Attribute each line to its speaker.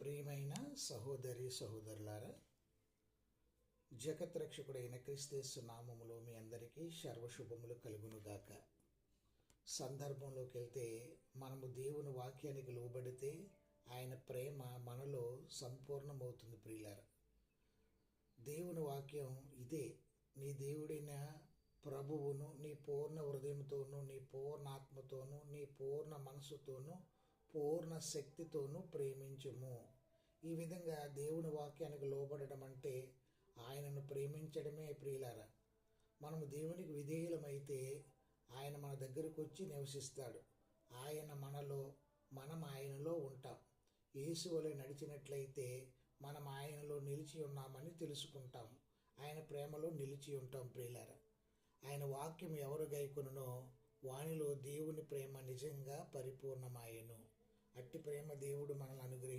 Speaker 1: ప్రియమైన సహోదరి సహోదరులారా, జగత్ రక్షకుడైన క్రీస్తు నామములో మీ అందరికీ సర్వశుభములు కలుగునుగాక. సందర్భంలోకి వెళ్తే మనము దేవుని వాక్యానికి లోబడితే ఆయన ప్రేమ మనలో సంపూర్ణమవుతుంది. ప్రియులారా, దేవుని వాక్యం ఇదే: నీ దేవుడైన ప్రభువును నీ పూర్ణ హృదయంతోనూ, నీ పూర్ణ ఆత్మతోనూ, నీ పూర్ణ మనసుతోనూ, పూర్ణ శక్తితోనూ ప్రేమించుము. ఈ విధంగా దేవుని వాక్యానికి లోబడడం అంటే ఆయనను ప్రేమించడమే. ప్రియులారా, మనము దేవునికి విధేయులమైతే ఆయన మన దగ్గరకు వచ్చి నివసిస్తాడు. ఆయన మనలో, మనం ఆయనలో ఉంటాం. యేసు వలె నడిచినట్లయితే మనం ఆయనలో నిలిచి ఉన్నామని తెలుసుకుంటాం. ఆయన ప్రేమలో నిలిచి ఉంటాం. ప్రియులారా, ఆయన వాక్యం ఎవరు గైకొనునో వానిలో దేవుని ప్రేమ నిజంగా పరిపూర్ణమాయెను. అట్టి ప్రేమ దేవుడు మనల్ని అనుగ్రహించాడు.